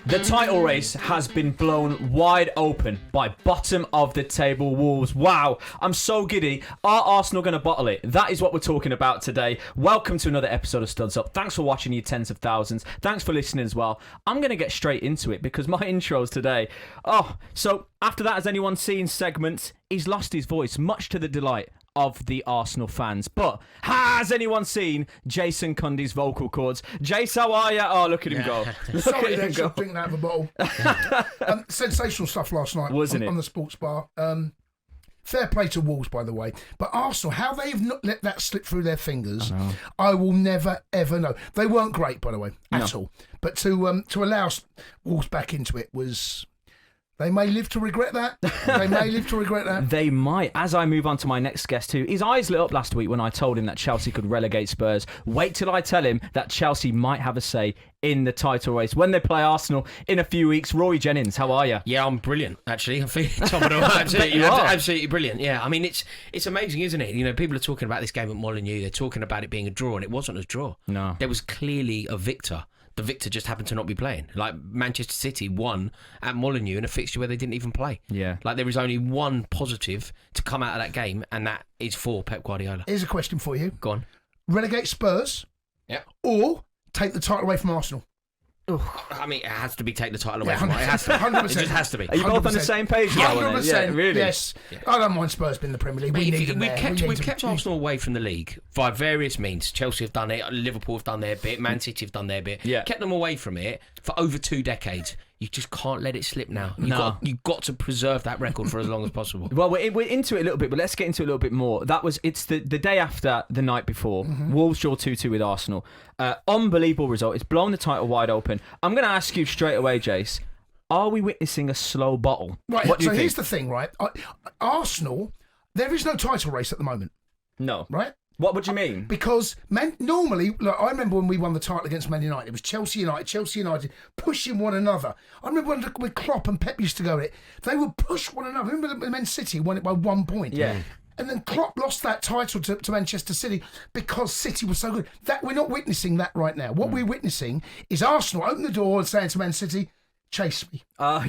The title race has been blown wide open by bottom of the table Wolves. Wow, I'm so giddy. Are Arsenal going to bottle it? That is what we're talking about today. Welcome to another episode of Studs Up. Thanks for watching, you tens of thousands. Thanks for listening as well. I'm going to get straight into it because my intros today. So after that, has anyone seen segments? He's lost his voice, much to the delight of the Arsenal fans. But has anyone seen Jason Cundy's vocal cords? Jace, how are you? Oh, look at him go. Sorry, they should drink that out of a bottle. Sensational stuff last night, wasn't it? On the sports bar. Fair play to Wolves, by the way. But Arsenal, how they've not let that slip through their fingers, I will never, ever know. They weren't great, by the way, at all. But to allow Wolves back into it was... They may live to regret that. They might. As I move on to my next guest too, his eyes lit up last week when I told him that Chelsea could relegate Spurs. Wait till I tell him that Chelsea might have a say in the title race when they play Arsenal in a few weeks. Rory Jennings, how are you? Yeah, I'm brilliant, actually. I'm feeling top of the world. Absolutely brilliant. Yeah, I mean, it's amazing, isn't it? You know, people are talking about this game at Molineux. They're talking about it being a draw, and it wasn't a draw. No. There was clearly a victor. The victor just happened to not be playing. Like, Manchester City won at Molineux in a fixture where they didn't even play. Yeah. Like, there is only one positive to come out of that game, and that is for Pep Guardiola. Here's a question for you. Go on. Relegate Spurs, or take the title away from Arsenal? I mean, it has to be take the title away Yeah, from it. It has to. 100%. It just has to be. Are you both on the same page now? 100%. Yeah, really? Yes. Yeah. I don't mind Spurs being in the Premier League. We've kept Arsenal away from the league by various means. Chelsea have done it. Liverpool have done their bit. Man City have done their bit. Yeah. Kept them away from it for over 2 decades. You just can't let it slip now. You've got to preserve that record for as long as possible. Well, we're into it a little bit, but let's get into it a little bit more. It's the day after the night before. Wolves draw 2-2 with Arsenal. Unbelievable result. It's blown the title wide open. I'm going to ask you straight away, Jace. Are we witnessing a slow bottle? Right, What do you think? Here's the thing, right? Arsenal, there is no title race at the moment. No. Right? What would you mean? Because normally, look, I remember when we won the title against Man United, it was Chelsea United pushing one another. I remember when Klopp and Pep used to go at it, they would push one another. I remember Man City won it by 1 point. Yeah. And then Klopp lost that title to Manchester City because City was so good. That we're not witnessing that right now. What we're witnessing is Arsenal open the door and saying to Man City, chase me.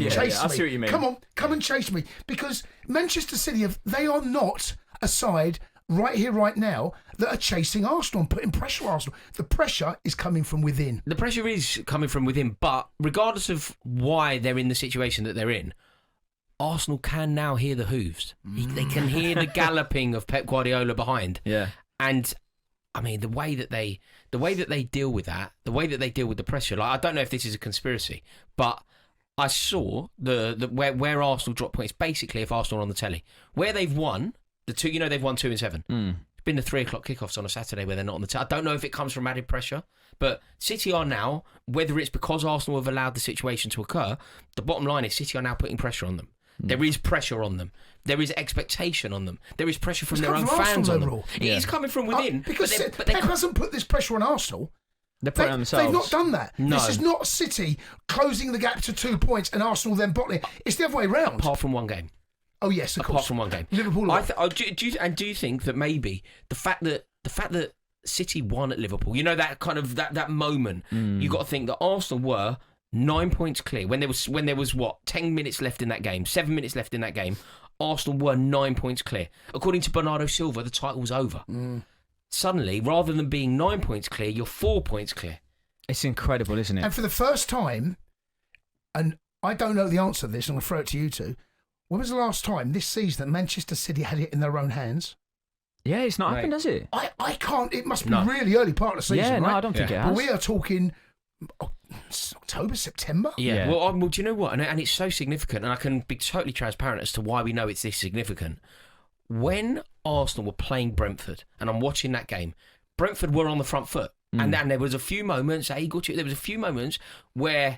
Chase me. I see what you mean. Come and chase me. Because Manchester City, they are not a side right here, right now, that are chasing Arsenal and putting pressure on Arsenal. The pressure is coming from within. The pressure is coming from within, but regardless of why they're in the situation that they're in, Arsenal can now hear the hooves. They can hear the galloping of Pep Guardiola behind. Yeah. And I mean, the way that they deal with that, the way that they deal with the pressure. Like, I don't know if this is a conspiracy, but I saw where Arsenal drop points. Basically, if Arsenal are on the telly, where they've won the two, they've won 2 and 7. It's been the 3 o'clock kickoffs on a Saturday where they're not on the telly. I don't know if it comes from added pressure, but City are now, whether it's because Arsenal have allowed the situation to occur, the bottom line is City are now putting pressure on them. There is pressure on them. There is expectation on them. There is pressure from their own fans on them. It is coming from within. Because Pep hasn't put this pressure on Arsenal. They're putting on themselves. They've not done that. No. This is not City closing the gap to 2 points and Arsenal then bottling. It's the other way around. Apart from one game. Oh yes, of course. Apart from one game. Liverpool. Do you think that maybe the fact that City won at Liverpool, that kind of that moment, you got to think that Arsenal were 9 points clear when there was what 10 minutes left in that game, 7 minutes left in that game. Arsenal were 9 points clear. According to Bernardo Silva, the title was over. Suddenly, rather than being 9 points clear, you're 4 points clear. It's incredible, isn't it? And for the first time, and I don't know the answer to this, I'm going to throw it to you two. When was the last time this season that Manchester City had it in their own hands? Yeah, it's not happened, has it? I can't. It must be really early part of the season, Yeah, right? no, I don't think it has. But we are talking October, September. Yeah. Well, do you know what? And it's so significant, and I can be totally transparent as to why we know it's this significant. When Arsenal were playing Brentford, and I'm watching that game, Brentford were on the front foot, and then there was a few moments. There was a few moments where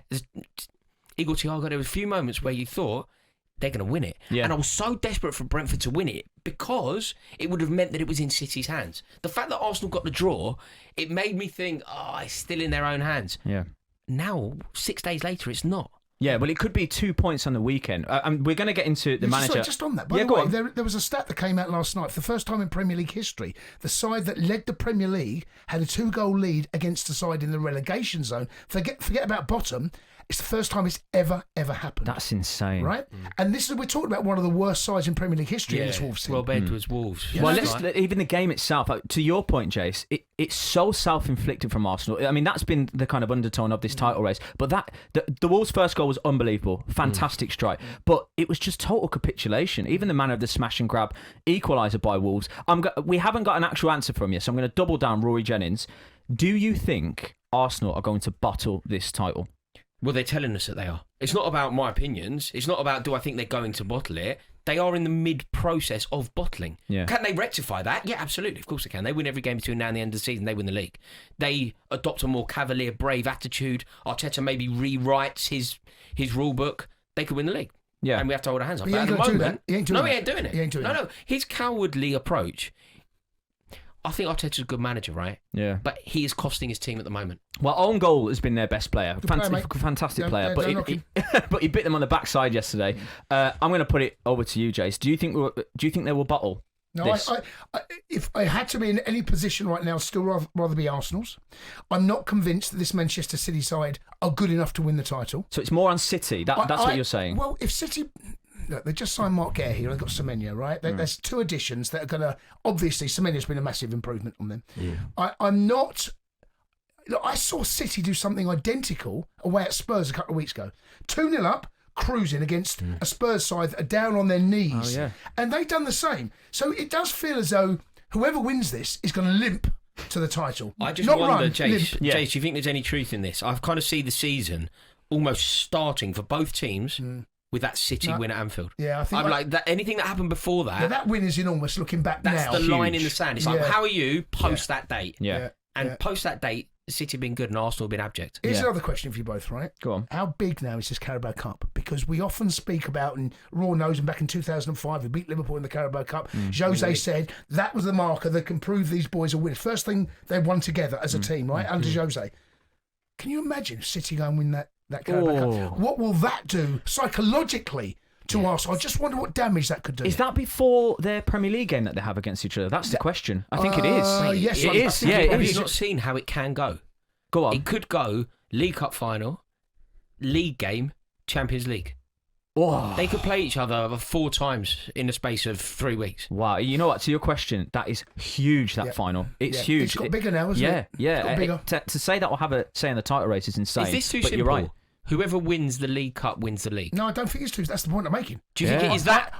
Igor Thiago. There was a few moments where you thought they're going to win it. Yeah. And I was so desperate for Brentford to win it because it would have meant that it was in City's hands. The fact that Arsenal got the draw, it made me think, it's still in their own hands. Yeah. Now, 6 days later, it's not. Yeah, well, it could be 2 points on the weekend. And we're going to get into the manager. Sorry, just on that. By the way, there was a stat that came out last night. For the first time in Premier League history, the side that led the Premier League had a 2-goal lead against the side in the relegation zone. Forget about bottom. It's the first time it's ever happened. That's insane. Right? And we're talking about one of the worst sides in Premier League history in this Wolves team. Rob Edwards Wolves. Well, even the game itself, to your point, Jace, it's so self-inflicted from Arsenal. I mean, that's been the kind of undertone of this title race. But the Wolves' first goal was unbelievable. Fantastic strike. But it was just total capitulation. Even the manner of the smash and grab equaliser by Wolves. We haven't got an actual answer from you, so I'm going to double down Rory Jennings. Do you think Arsenal are going to bottle this title? Well, they're telling us that they are. It's not about my opinions. It's not about do I think they're going to bottle it. They are in the mid-process of bottling. Yeah. Can they rectify that? Yeah, absolutely. Of course they can. They win every game between now and the end of the season. They win the league. They adopt a more cavalier, brave attitude. Arteta maybe rewrites his rule book. They could win the league. Yeah. And we have to hold our hands up. But at the moment, he ain't doing it. He ain't doing it. No. His cowardly approach... I think Arteta's a good manager, right? Yeah. But he is costing his team at the moment. Well, own goal has been their best player. Fantastic player. But he bit them on the backside yesterday. I'm going to put it over to you, Jace. Do you think they will bottle? No, if I had to be in any position right now, I'd still rather be Arsenal's. I'm not convinced that this Manchester City side are good enough to win the title. So it's more on City. That's what you're saying. Well, if City... Look, they just signed Mark Guerre here. They've got Semenyo, right? There's 2 additions that are going to... Obviously, Semenyo's been a massive improvement on them. Yeah. I'm not... Look, I saw City do something identical away at Spurs a couple of weeks ago. 2-0 up, cruising against a Spurs side that are down on their knees. Oh, yeah. And they've done the same. So it does feel as though whoever wins this is going to limp to the title. I just wonder, Jace, do you think there's any truth in this? I've kind of see the season almost starting for both teams... with that City win at Anfield. Yeah, I think... I'm like that. Anything that happened before that... Yeah, that win is enormous looking back now. That's the line in the sand. It's like, how are you post that date? Yeah. And post that date, City have been good and Arsenal have been abject. Here's another question for you both, right? Go on. How big now is this Carabao Cup? Because we often speak about, and Raw knows, and back in 2005, we beat Liverpool in the Carabao Cup. Jose said that was the marker that can prove these boys are winners. First thing they won together as a team, right? Under Jose. Can you imagine City going and win that Carabao Cup? What will that do psychologically to Arsenal? I just wonder what damage that could do. Is that before their Premier League game that they have against each other? That's the question. I think it is. Yes, it is. Yeah, it is. You've not seen how it can go. Go on. It could go League Cup final, League game, Champions League. Oh. They could play each other 4 times in the space of 3 weeks. Wow. You know what? To your question, that is huge, that final. It's huge. It's got bigger now, hasn't it? Yeah. To say that will have a say in the title race is insane. Is this too but simple? You're right. Whoever wins the League Cup wins the league. No, I don't think it's true. That's the point I'm making. Do you think it is that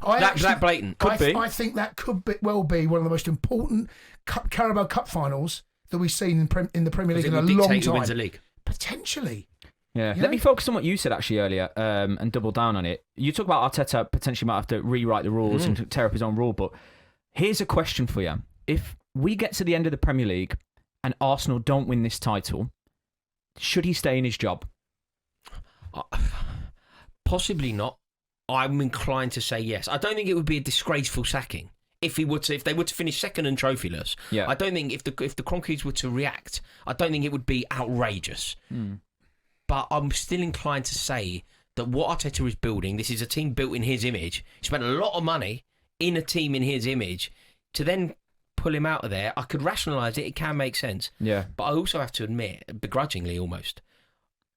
blatant? Could be. I think that could well be one of the most important Carabao Cup finals that we've seen in the Premier League in a long time. Who wins the league? Potentially. Yeah. Let me focus on what you said actually earlier and double down on it. You talk about Arteta potentially might have to rewrite the rules and tear up his own rule book. Here's a question for you. If we get to the end of the Premier League and Arsenal don't win this title, should he stay in his job? Possibly not. I'm inclined to say yes. I don't think it would be a disgraceful sacking if they were to finish second and trophyless. Yeah. I don't think if the Cronkies were to react, I don't think it would be outrageous. But I'm still inclined to say that what Arteta is building, this is a team built in his image. He spent a lot of money in a team in his image. To then pull him out of there, I could rationalise it. It can make sense. Yeah. But I also have to admit, begrudgingly almost,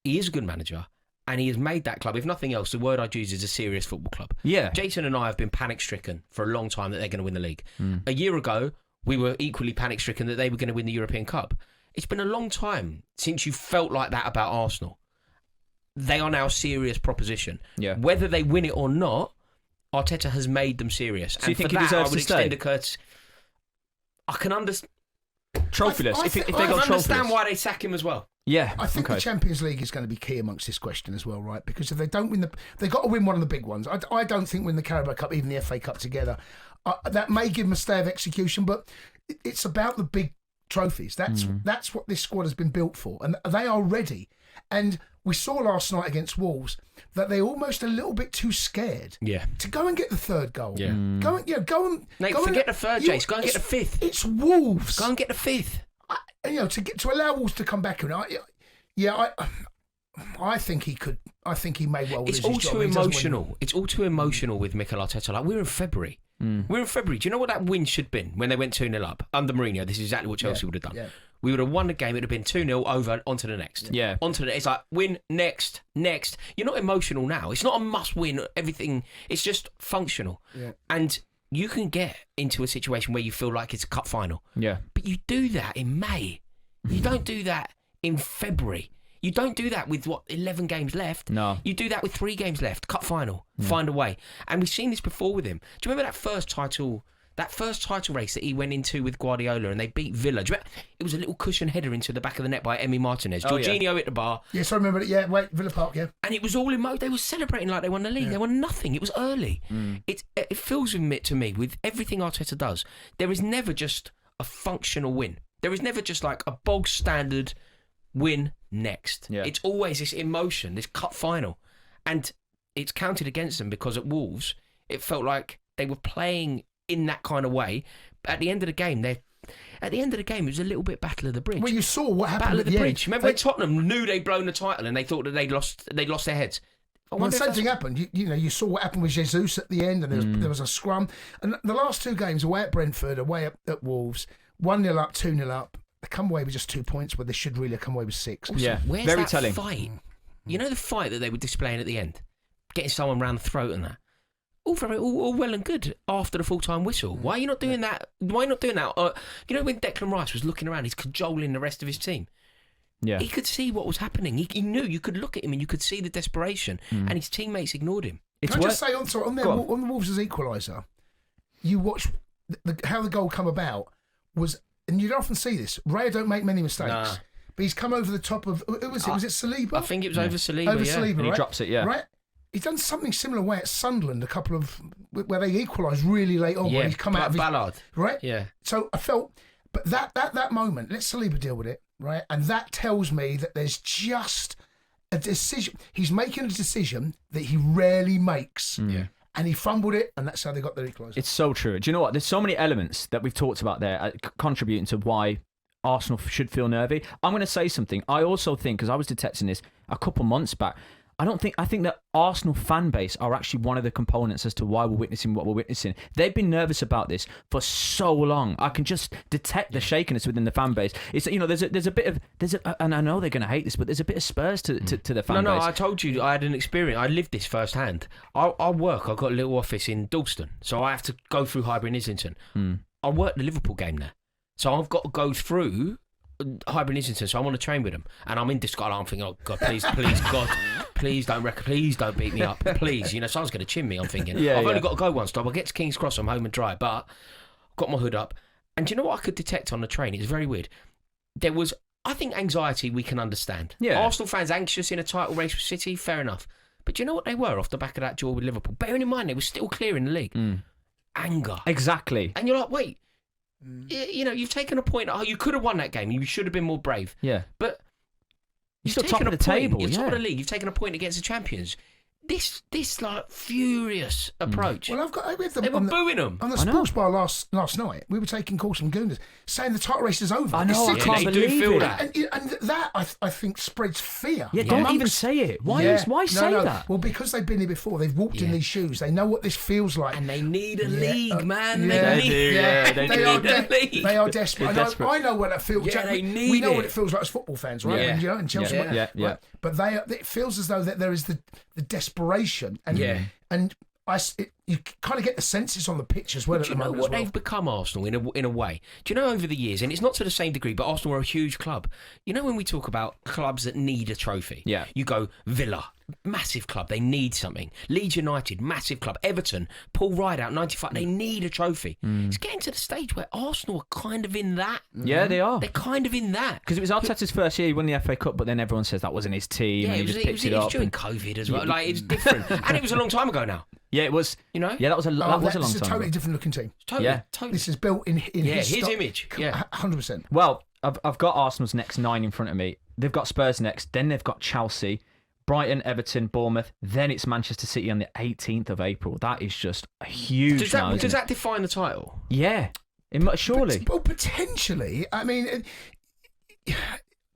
he is a good manager. And he has made that club, if nothing else, the word I'd use is a serious football club. Yeah. Jason and I have been panic-stricken for a long time that they're going to win the league. A year ago, we were equally panic-stricken that they were going to win the European Cup. It's been a long time since you felt like that about Arsenal. They are now a serious proposition. Yeah. Whether they win it or not, Arteta has made them serious. So and you think for that, I would extend a courtesy. I can understand. Trophyless. If they go trophyless. I understand trophyless. why they sack him as well. Yeah, I think the Champions League is going to be key amongst this question as well, right? Because if they don't win they've got to win one of the big ones. I don't think win the Carabao Cup, even the FA Cup together. That may give them a stay of execution, but it's about the big trophies. That's what this squad has been built for, and they are ready. And we saw last night against Wolves that they're almost a little bit too scared. to go and get the third goal. Yeah, go and Nate, forget the third, Jace. Go and get the fifth. It's Wolves. Go and get the fifth. To allow Wolves to come back and I think he could. I think he may well lose It's his all job. too He doesn't win. emotional. It's all too emotional with Mikel Arteta. Like, we're in February. We're in February. Do you know what that win should have been when they went 2-0 up? Under Mourinho, this is exactly what Chelsea would have done. Yeah. We would have won the game. It would have been 2-0 over, onto the next. Yeah. It's like, win, next. You're not emotional now. It's not a must-win, everything. It's just functional. Yeah. And you can get into a situation where you feel like it's a cup final. Yeah. But you do that in May. You don't do that in February. You don't do that with, 11 games left? No. You do that with 3 games left. Cup final. Find a way. And we've seen this before with him. Do you remember that first title race that he went into with Guardiola and they beat Villa? Do you remember? It was a little cushion header into the back of the net by Emi Martinez. Jorginho hit the bar. Yes, I remember it. Yeah, Villa Park, yeah. And it was all in They were celebrating like they won the league. They won nothing. It was early. It feels to me, with everything Arteta does, there is never just a functional win. There is never just like a bog standard win next. Yeah. It's always this emotion, this cup final. And it's counted against them because at Wolves, it felt like they were playing in that kind of way. But at the end of the game, it was a little bit battle of the bridge. Well, you saw what happened Battle at of the the bridge. end. Remember when Tottenham knew they'd blown the title and they thought that they'd lost their heads? Well, the same thing happened. You saw what happened with Jesus at the end, and there was a scrum. And the last 2 games, away at Brentford, away at Wolves, 1-0 up, 2-0 up. They come away with just 2 points where they should really have come away with 6. Yeah. Where's Very that telling. fight? You know the fight that they were displaying at the end? Getting someone round the throat and that? All well and good after the full-time whistle. Why are you not doing that? Why are you not doing that? You know when Declan Rice was looking around, he's cajoling the rest of his team. Yeah. He could see what was happening. He knew. You could look at him and you could see the desperation. And his teammates ignored him. Can I just say on the Wolves' equaliser, you watch how the goal come about was, and you'd often see this. Raya don't make many mistakes. Nah. But he's come over the top of, who was it? Was it Saliba? I think it was over Saliba, Over yeah. Saliba, And he right? drops it, yeah. Right? He's done something similar way at Sunderland, where they equalised really late on, where he's come out of Ballard. right? Yeah. So I felt, but that moment, let Saliba deal with it, right? And that tells me that there's just a decision. He's making a decision that he rarely makes. Yeah. And he fumbled it, and that's how they got their equaliser. It's so true. Do you know what? There's so many elements that we've talked about there contributing to why Arsenal should feel nervy. I'm going to say something. I also think, because I was detecting this a couple months back, I think that Arsenal fan base are actually one of the components as to why we're witnessing what we're witnessing. They've been nervous about this for so long. I can just detect the shakiness within the fan base. It's, there's a bit of and I know they're going to hate this, but there's a bit of Spurs to the fan base. No, I told you I had an experience. I lived this firsthand. I've got a little office in Dalston, so I have to go through Highbury and Islington. I work the Liverpool game there, so I've got to go through Highbury and Islington, so I'm on a train with them, and I'm in disguise. I'm thinking, oh God, please, God, please don't beat me up, please. Someone's going to chin me. I'm thinking, I've only got to go one stop. I'll get to King's Cross. I'm home and dry, but I've got my hood up. And do you know what I could detect on the train? It's very weird. There was, I think, anxiety we can understand. Yeah. Arsenal fans anxious in a title race with City, fair enough. But do you know what they were off the back of that draw with Liverpool? Bearing in mind they were still clear in the league. Anger. Exactly. And you're like, wait. You've taken a point. Oh, you could have won that game. You should have been more brave. Yeah. But you're still top of the table. You're top yeah. of the league. You've taken a point against the champions. This like furious approach. Well, I've got with them. They were booing them. On the sports bar last night, we were taking calls from Gooners saying the title race is over. I know. I It's can't they believe do feel it. that. And that I think spreads fear. Yeah, don't even say it. Why say that? Well, because they've been here before. They've walked in these shoes. They know what this feels like. And they need a league, man. They do. They are desperate. I know what that feels. Yeah, they need we know it. what it feels like as football fans, right? Yeah. And Chelsea. Yeah. Right? But it feels as though that there is the desperation, and you kind of get the senses on the pitch as well. Do you know what they've become, Arsenal, in a way? Do you know over the years, and it's not to the same degree, but Arsenal are a huge club. You know when we talk about clubs that need a trophy? Yeah. You go, Villa, massive club, they need something. Leeds United, massive club. Everton, Paul Rideout, 95, they need a trophy. It's getting to the stage where Arsenal are kind of in that. Yeah, they are. They're kind of in that. Because it was Arteta's first year, he won the FA Cup, but then everyone says that wasn't his team, and he just picked it up. It was during COVID as well. Like, it's different. And it was a long time ago now. Yeah, it was. You know? Yeah, that was a long time It's a totally ago. different looking team. Totally. This is built in his image. Yeah. 100%. Well, I've got Arsenal's next 9 in front of me. They've got Spurs next, then they've got Chelsea, Brighton, Everton, Bournemouth, then it's Manchester City on the 18th of April. That is just a huge. Does that define the title? Yeah, surely. Well, potentially. I mean,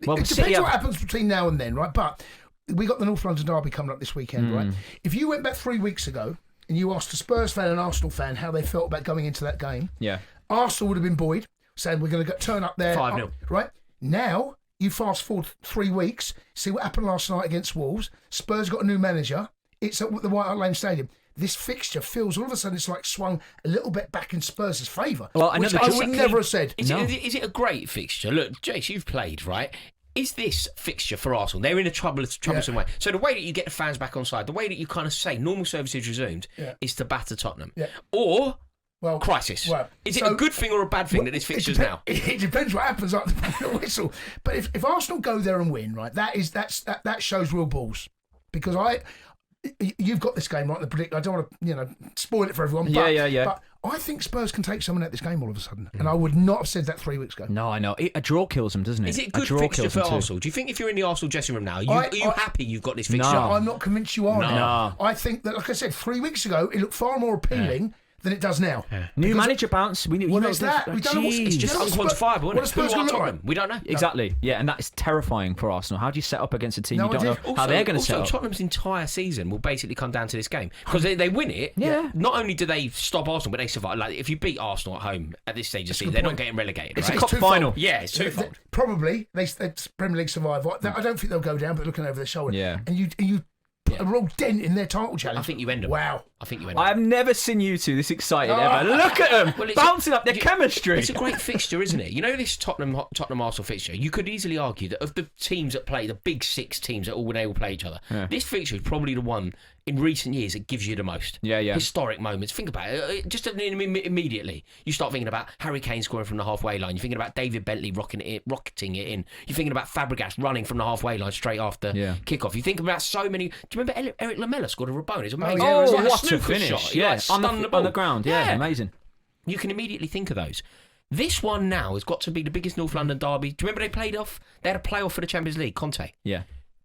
Well, it City depends what happens between now and then, right? But we got the North London derby coming up this weekend, right? If you went back 3 weeks ago and you asked a Spurs fan and Arsenal fan how they felt about going into that game, Arsenal would have been buoyed, saying we're going to turn up there 5-0. Right now, you fast forward 3 weeks, see what happened last night against Wolves. Spurs got a new manager. It's at the White Hart Lane Stadium. This fixture feels all of a sudden it's like swung a little bit back in Spurs' favour. Well, I know which I would never have said. Is it a great fixture? Look, Jace, you've played, right? Is this fixture for Arsenal? They're in a troublesome way. So the way that you get the fans back on side, the way that you kind of say normal service is resumed, is to batter Tottenham. Yeah. Or Well, crisis. Well, is it a good thing or a bad thing that this fixture's now? It depends what happens after the whistle. But if Arsenal go there and win, right, that shows real balls. Because you've got this game right in the predict. I don't want to spoil it for everyone. But, But I think Spurs can take someone at this game all of a sudden, and I would not have said that 3 weeks ago. No, I know. A draw kills them, doesn't it? Is it a good fixture for Arsenal? Do you think if you're in the Arsenal dressing room now, are you happy you've got this fixture? No, I'm not convinced you are. No. Now. I think that, like I said, 3 weeks ago, it looked far more appealing than it does now. New manager bounce. There's that. We don't know it's just unquantifiable, isn't it? Who are Tottenham? We don't know. Exactly. Yeah, and that is terrifying for Arsenal. How do you set up against a team you don't know how they're going to set up? Tottenham's entire season will basically come down to this game. Because they win it, not only do they stop Arsenal, but they survive. Like, if you beat Arsenal at home at this stage of the season, they're not getting relegated. It's right? a cup final. Yeah, it's twofold. Probably, they Premier League survive. I don't think they'll go down, but looking over their shoulder. Yeah. And you put a real dent in their title challenge. I think you end them. Wow. I've never seen you two this excited ever. Look at them bouncing up their chemistry. It's a great fixture, isn't it? You know, this Tottenham Arsenal fixture, you could easily argue that of the teams that play, the big six teams that all play each other, this fixture is probably the one in recent years that gives you the most historic moments. Think about it. Just immediately, you start thinking about Harry Kane scoring from the halfway line. You're thinking about David Bentley rocketing it in. You're thinking about Fabregas running from the halfway line straight after kickoff. You think about so many. Do you remember Eric Lamela scored a Rabona? It's amazing. What a finish! Shot. Yeah, on the ground. Yeah, amazing. You can immediately think of those. This one now has got to be the biggest North London derby. Do you remember they had a playoff for the Champions League? Conte. Yeah.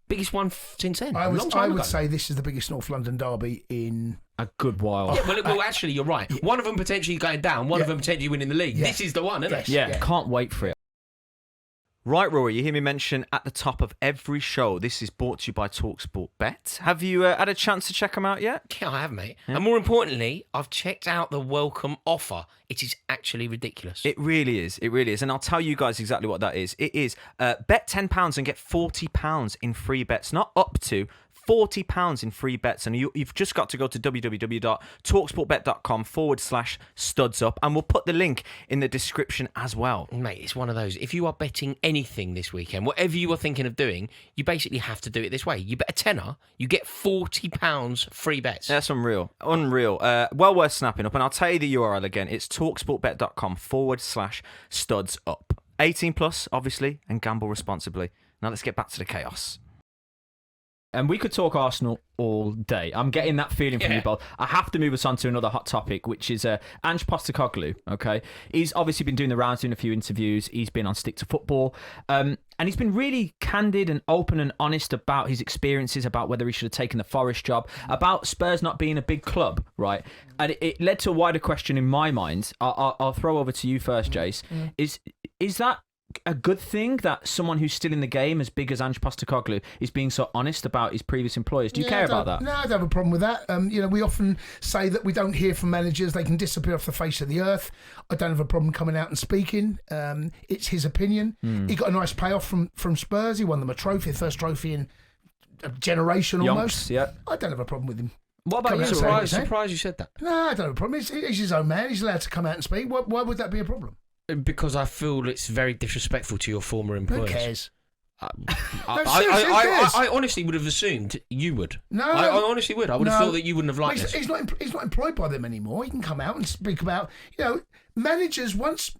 Biggest one since then. I would say this is the biggest North London derby in a good while. Yeah, well, actually, you're right. One of them potentially going down, one of them potentially winning the league. This is the one, isn't it? Yeah, can't wait for it. Right, Rory, you hear me mention at the top of every show, this is brought to you by talkSPORT Bet. Have you had a chance to check them out yet? Yeah, I have, mate. Yeah. And more importantly, I've checked out the welcome offer. It is actually ridiculous. It really is. It really is. And I'll tell you guys exactly what that is. It is bet £10 and get £40 in free bets, not up to £40 in free bets, and you've just got to go to www.talksportbet.com/studsup, and we'll put the link in the description as well. Mate, it's one of those. If you are betting anything this weekend, whatever you are thinking of doing, you basically have to do it this way. You bet a tenner, you get £40 free bets. That's unreal. Well worth snapping up, and I'll tell you the URL again. It's talksportbet.com/studsup. 18 plus, obviously, and gamble responsibly. Now let's get back to the chaos. And we could talk Arsenal all day. I'm getting that feeling from you both. I have to move us on to another hot topic, which is Ange Postecoglou. Okay, he's obviously been doing the rounds, doing a few interviews. He's been on Stick to Football, and he's been really candid and open and honest about his experiences, about whether he should have taken the Forest job, about Spurs not being a big club, right? And it led to a wider question in my mind. I'll throw over to you first, Jace. Is that a good thing that someone who's still in the game, as big as Ange Postecoglou, is being so honest about his previous employers? Do you care about that? No, I don't have a problem with that. We often say that we don't hear from managers; they can disappear off the face of the earth. I don't have a problem coming out and speaking. It's his opinion. He got a nice payoff from Spurs. He won them a trophy, the first trophy in a generation almost. Yeah, I don't have a problem with him. What about you? Surprised you said that? No, I don't have a problem. He's his own man. He's allowed to come out and speak. Why would that be a problem? Because I feel it's very disrespectful to your former employers. Who cares? I honestly would have assumed you would. No, I honestly would. I would have thought that you wouldn't have liked this. He's not employed by them anymore. He can come out and speak about managers. Once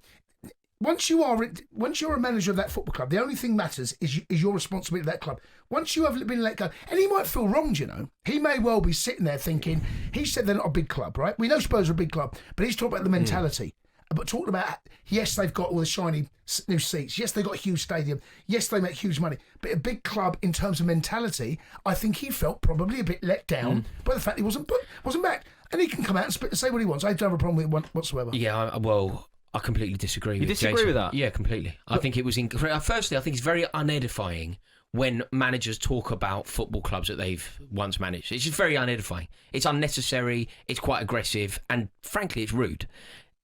you're a manager of that football club, the only thing matters is your responsibility to that club. Once you have been let go, and he might feel wronged, he may well be sitting there thinking, he said they're not a big club, right? We know Spurs are a big club, but he's talking about the mentality. But talking about, yes, they've got all the shiny new seats. Yes, they've got a huge stadium. Yes, they make huge money. But a big club in terms of mentality, I think he felt probably a bit let down by the fact he wasn't back. And he can come out and say what he wants. I don't have a problem with it whatsoever. Yeah, I completely disagree. You disagree with that? Yeah, completely. I think it was... Firstly, I think it's very unedifying when managers talk about football clubs that they've once managed. It's just very unedifying. It's unnecessary, it's quite aggressive, and frankly, it's rude.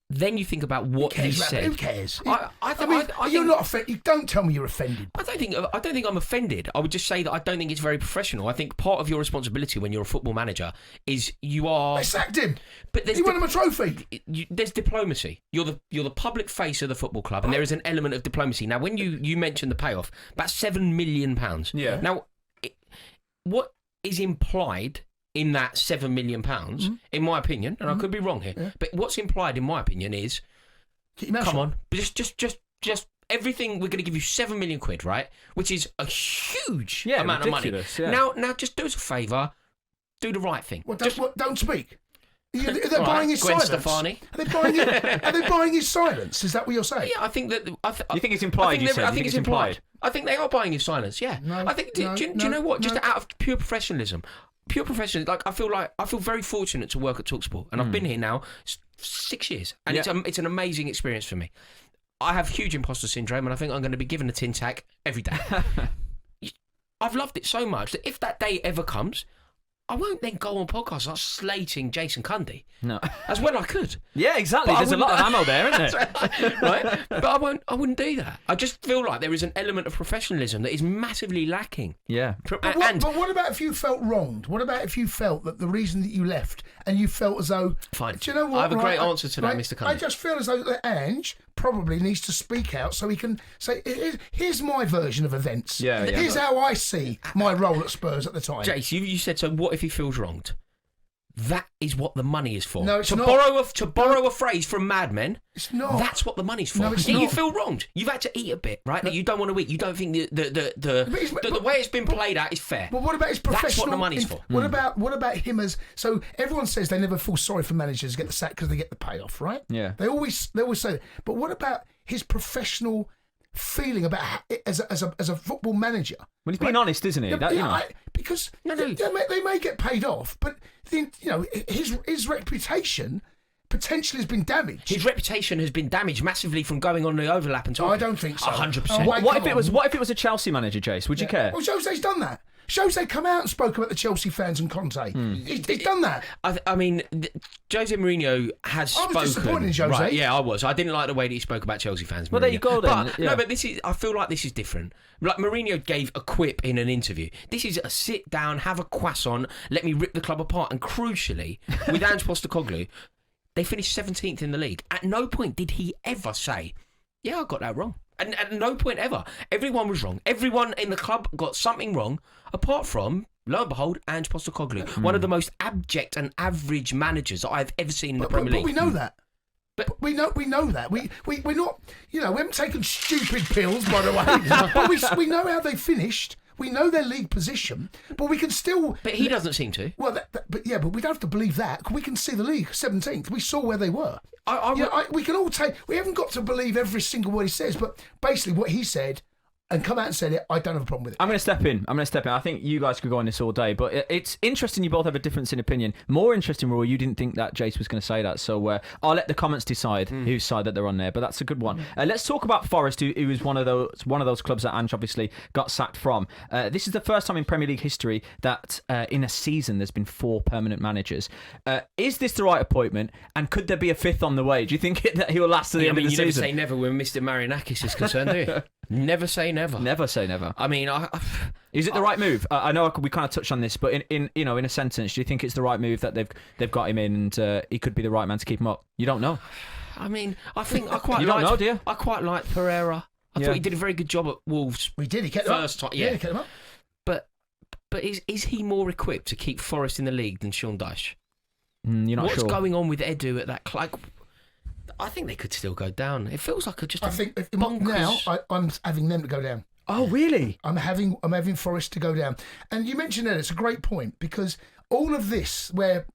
Then you think about what he said. Who cares? I You're think, not offended. You don't tell me you're offended. I don't think I'm offended. I would just say that I don't think it's very professional. I think part of your responsibility when you're a football manager is you are. They sacked him. But He won him a trophy. There's diplomacy. You're the public face of the football club, and there is an element of diplomacy. Now, when you mentioned the payoff, about £7 million. Yeah. Now, what is implied in that £7 million, in my opinion, and I could be wrong here, but what's implied in my opinion is, come on, just everything. We're going to give you £7 million, right? Which is a huge amount of money. Yeah. Now, just do us a favour, do the right thing. Well, don't speak. They're buying his Gwen silence. Stefani. Are they buying his silence? Is that what you're saying? Yeah, I think that. You think it's implied? I think it's implied. I think they are buying his silence. Yeah. No, I think. Do you know what? Just out of pure professionalism. Like I feel very fortunate to work at talkSPORT, and I've been here now 6 years, and it's an amazing experience for me. I have huge imposter syndrome, and I think I'm going to be given a tin tack every day. I've loved it so much that if that day ever comes, I won't then go on podcasts start slating Jason Cundy. No, as well I could. Yeah, exactly. There's a lot of ammo there, isn't there? Right? But I wouldn't do that. I just feel like there is an element of professionalism that is massively lacking. Yeah. But what about if you felt wronged? What about if you felt that the reason that you left and you felt as though... Fine. Do you know what? I have a great answer to that, Mr. Cundy. I just feel as though that Ange probably needs to speak out so he can say, here's my version of events. Yeah. Here's how I see my role at Spurs at the time. Jace, you said, so what if he feels wronged? That is what the money is for. No, it's to not. Borrow a phrase from Mad Men. It's not. That's what the money's for. No, it's yeah, not. you feel wronged. You've had to eat a bit, right? That you don't want to eat. You don't think the way it's been played out is fair. But what about his professional... That's what the money's for. What about him as... So everyone says they never feel sorry for managers to get the sack because they get the payoff, right? Yeah. They always say that. But what about his professional feeling about as a football manager? Well, he's being honest, isn't he? Because No. they may get paid off, but his reputation potentially has been damaged. His reputation has been damaged massively from going on the overlap and talking. I don't think so. 100%. What if it was a Chelsea manager, Jace? Would you care? Well, Jose's done that. Jose come out and spoke about the Chelsea fans and Conte. He's done that. I mean, Jose Mourinho has spoken. I was disappointed in Jose. Right, yeah, I was. I didn't like the way that he spoke about Chelsea fans. Well, there you go then. But, no, but I feel like this is different. Like Mourinho gave a quip in an interview. This is a sit down, have a croissant, let me rip the club apart. And crucially, with Ange Postecoglou, they finished 17th in the league. At no point did he ever say, yeah, I got that wrong. And at no point ever. Everyone was wrong. Everyone in the club got something wrong, apart from, lo and behold, Ange Postecoglou, one of the most abject and average managers that I've ever seen in the Premier League. But we know that. But we know that. We're not, we haven't taken stupid pills, by the way. But we know how they finished. We know their league position, but we can still... But he doesn't seem to. Well, but we don't have to believe that. We can see the league, 17th. We saw where they were. We can all take... We haven't got to believe every single word he says, but basically what he said and come out and said it, I don't have a problem with it. I'm going to step in. I think you guys could go on this all day, but it's interesting you both have a difference in opinion. More interesting, Rory, you didn't think that Jace was going to say that, so I'll let the comments decide whose side that they're on there, but that's a good one. Let's talk about Forest, who is one of those clubs that Ange obviously got sacked from. This is the first time in Premier League history that in a season there's been 4 permanent managers. Is this the right appointment, and could there be a 5th on the way? Do you think that he will last to the end of the season? You never say never when Mr. Marinakis is concerned, do you? Never say never. Never say never. I mean, is it the right move? I know we kind of touched on this, but in a sentence, do you think it's the right move that they've got him in, and he could be the right man to keep him up? You don't know. I mean, I think I quite. You don't know, do you? I quite like Pereira. I thought he did a very good job at Wolves. We did. He kept first him up. time. Yeah, he kept him up. But is he more equipped to keep Forest in the league than Sean Dyche? You're not What's sure. What's going on with Edu at that club? I think they could still go down. It feels like I think now I'm having them to go down. Oh, really? I'm having Forest to go down. And you mentioned that it's a great point, because all of this where